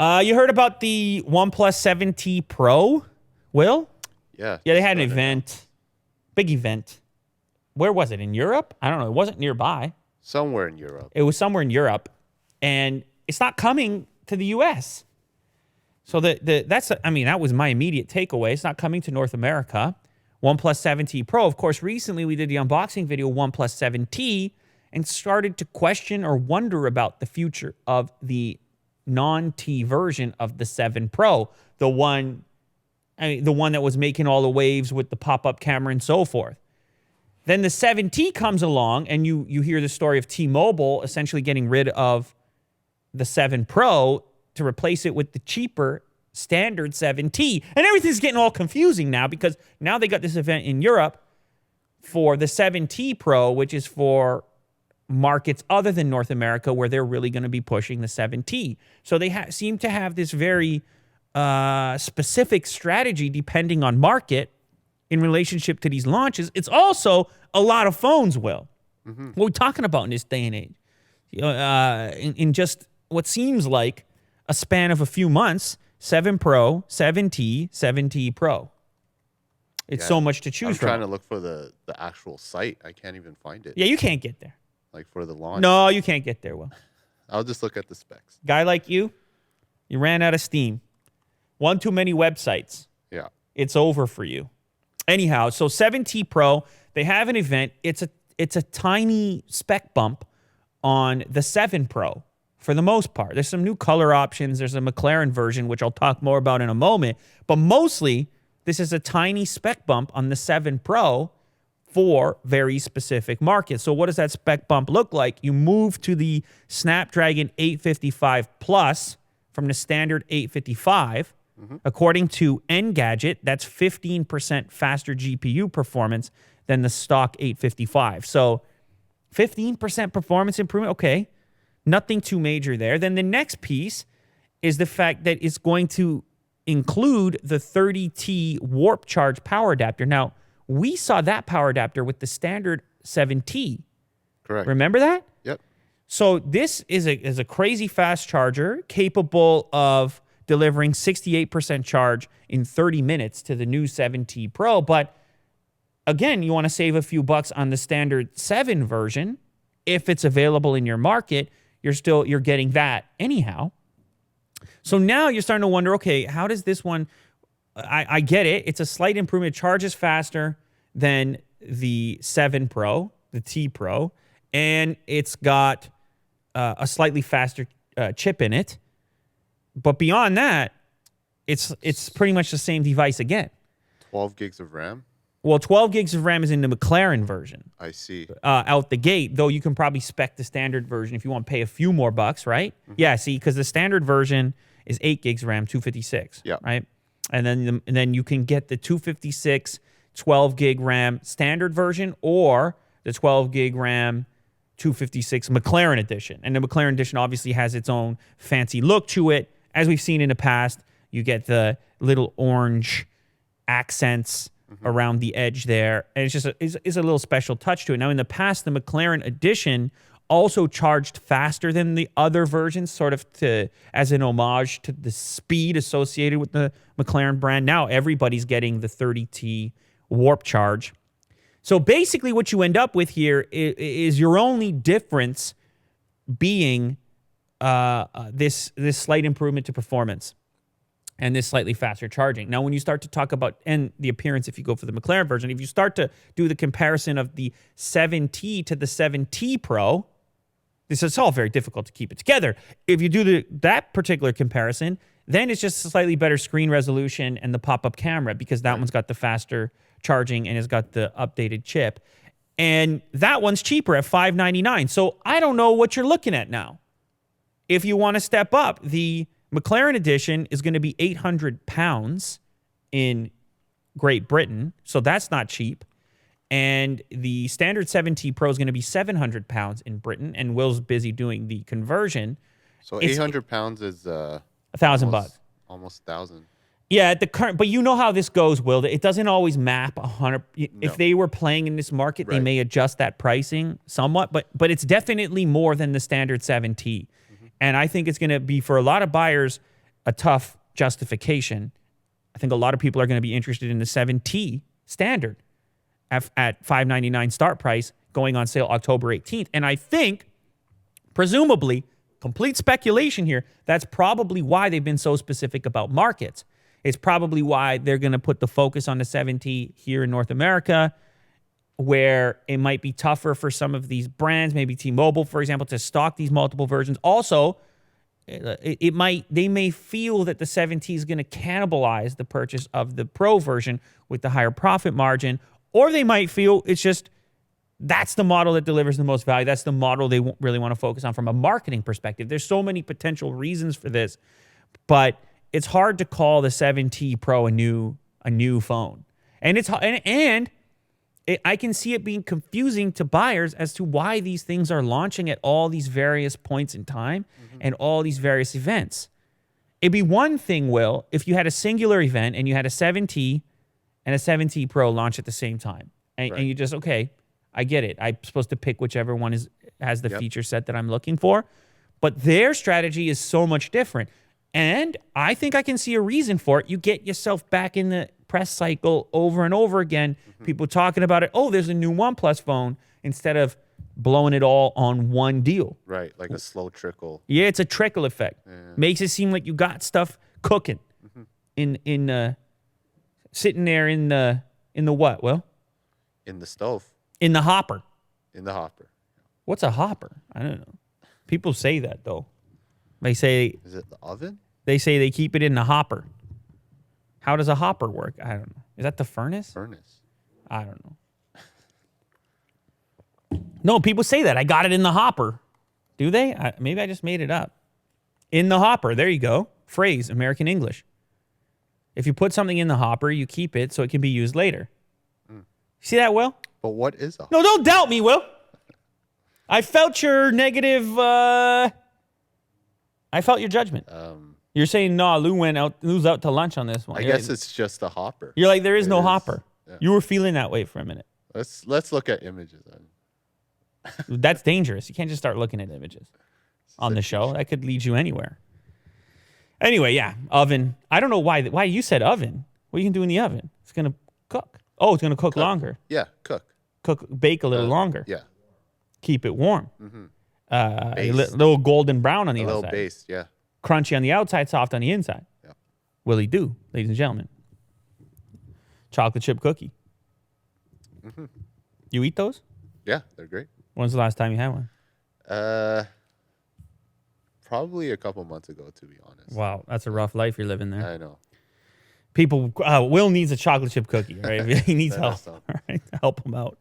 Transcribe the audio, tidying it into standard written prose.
You heard about the OnePlus 7T Pro, Will? Yeah. Yeah, they had an event, big event. Where was it? In Europe? I don't know. It wasn't nearby. Somewhere in Europe. It was somewhere in Europe, and it's not coming to the U.S. So that was my immediate takeaway. It's not coming to North America. OnePlus 7T Pro. Of course, recently we did the unboxing video OnePlus 7T and started to question or wonder about the future of the non-T version of the 7 Pro, the one that was making all the waves with the pop-up camera and so forth. Then the 7T comes along, and you hear the story of T-Mobile essentially getting rid of the 7 Pro to replace it with the cheaper standard 7T. And everything's getting all confusing now because now they got this event in Europe for the 7T Pro, which is for markets other than North America where they're really going to be pushing the 7T. So they seem to have this very specific strategy depending on market in relationship to these launches. It's also a lot of phones, Will. Mm-hmm. What we're talking about in this day and age. In just what seems like a span of a few months, 7 Pro, 7T, 7T Pro. It's so much to choose from. I'm trying to look for the actual site. I can't even find it. Yeah, you can't get there. Like for the launch? No, you can't get there, Will. I'll just look at the specs. Guy like you ran out of steam. One too many websites. Yeah. It's over for you. Anyhow, so 7T Pro, they have an event. It's a tiny spec bump on the 7 Pro for the most part. There's some new color options. There's a McLaren version, which I'll talk more about in a moment. But mostly, this is a tiny spec bump on the 7 Pro for very specific markets. So what does that spec bump look like? You move to the Snapdragon 855 Plus from the standard 855. Mm-hmm. According to Engadget, that's 15% faster GPU performance than the stock 855. So 15% performance improvement, okay. Nothing too major there. Then the next piece is the fact that it's going to include the 30T warp charge power adapter. Now, we saw that power adapter with the standard 7T. Correct. Remember that? Yep. So this is a crazy fast charger capable of delivering 68% charge in 30 minutes to the new 7T Pro. But again, you want to save a few bucks on the standard 7 version. If it's available in your market, you're getting that anyhow. So now you're starting to wonder, okay, how does this one... I get it. It's a slight improvement. It charges faster than the 7 Pro, the T Pro, and it's got a slightly faster chip in it. But beyond that, it's pretty much the same device again. 12 gigs of RAM? Well, 12 gigs of RAM is in the McLaren version. I see. Out the gate, though you can probably spec the standard version if you want to pay a few more bucks, right? Mm-hmm. Yeah, see, because the standard version is 8 gigs RAM, 256, right? And then you can get the 256, 12 gig RAM standard version or the 12 gig RAM 256 McLaren edition. And the McLaren edition obviously has its own fancy look to it. As we've seen in the past, you get the little orange accents around the edge there. And it's just is a little special touch to it. Now, in the past, the McLaren edition also charged faster than the other versions, sort of as an homage to the speed associated with the McLaren brand. Now everybody's getting the 30T warp charge. So basically what you end up with here is your only difference being this slight improvement to performance and this slightly faster charging. Now, when you start to talk about, and the appearance, if you go for the McLaren version, if you start to do the comparison of the 7T to the 7T Pro, it's all very difficult to keep it together. If you do that particular comparison, then it's just a slightly better screen resolution and the pop-up camera because that one's got the faster charging and has got the updated chip. And that one's cheaper at $599. So I don't know what you're looking at now. If you want to step up, the McLaren edition is going to be £800 in Great Britain. So that's not cheap. And the standard 7T Pro is going to be £700 in Britain, and Will's busy doing the conversion. So £800 is $1,000. Almost 1,000. Yeah, at the current, but you know how this goes, Will. It doesn't always map 100. If they were playing in this market, they may adjust that pricing somewhat, but it's definitely more than the standard 7T. And I think it's going to be, for a lot of buyers, a tough justification. I think a lot of people are going to be interested in the 7T standard at $599 start price, going on sale October 18th. And I think, presumably, complete speculation here, that's probably why they've been so specific about markets. It's probably why they're going to put the focus on the 7T here in North America, where it might be tougher for some of these brands, maybe T-Mobile, for example, to stock these multiple versions. Also, they may feel that the 7T is going to cannibalize the purchase of the Pro version with the higher profit margin, or they might feel it's just that's the model that delivers the most value. That's the model they really want to focus on from a marketing perspective. There's so many potential reasons for this, but it's hard to call the 7T Pro a new phone, and I can see it being confusing to buyers as to why these things are launching at all these various points in time and all these various events. It'd be one thing, Will, if you had a singular event and you had a 7T and a 7T Pro launch at the same time, and you just, okay, I get it. I'm supposed to pick whichever one has the feature set that I'm looking for, but their strategy is so much different. And I think I can see a reason for it. You get yourself back in the press cycle over and over again. People talking about it. Oh, there's a new OnePlus phone, instead of blowing it all on one deal. Right, like a slow trickle. Yeah, it's a trickle effect. Yeah. Makes it seem like you got stuff cooking in sitting there in the what, Will? In the stove. In the hopper. In the hopper. What's a hopper? I don't know. People say that, though. They say... Is it the oven? They say they keep it in the hopper. How does a hopper work? I don't know. Is that the furnace? Furnace. I don't know. No, people say that. I got it in the hopper. Do they? Maybe I just made it up. In the hopper. There you go. Phrase, American English. If you put something in the hopper, you keep it so it can be used later. See that, Will? But what is a hopper? No, don't doubt me, Will. I felt your negative... I felt your judgment. You're saying, no, Lou's out to lunch on this one. I guess it's just a hopper. You're like, there is no hopper. Yeah. You were feeling that way for a minute. Let's look at images then. That's dangerous. You can't just start looking at images on the show. That could lead you anywhere. Anyway, yeah, oven. I don't know why you said oven. What you can do in the oven? It's going to cook. Oh, it's going to cook longer. Yeah, cook. Bake a little longer. Yeah. Keep it warm. A little golden brown on the outside. A little base, yeah. Crunchy on the outside, soft on the inside. Yeah. Willie do, ladies and gentlemen. Chocolate chip cookie. You eat those? Yeah, they're great. When's the last time you had one? Probably a couple months ago, to be honest. Wow, that's a rough life you're living there. I know. People, Will needs a chocolate chip cookie, right? He needs help. All right, help him out.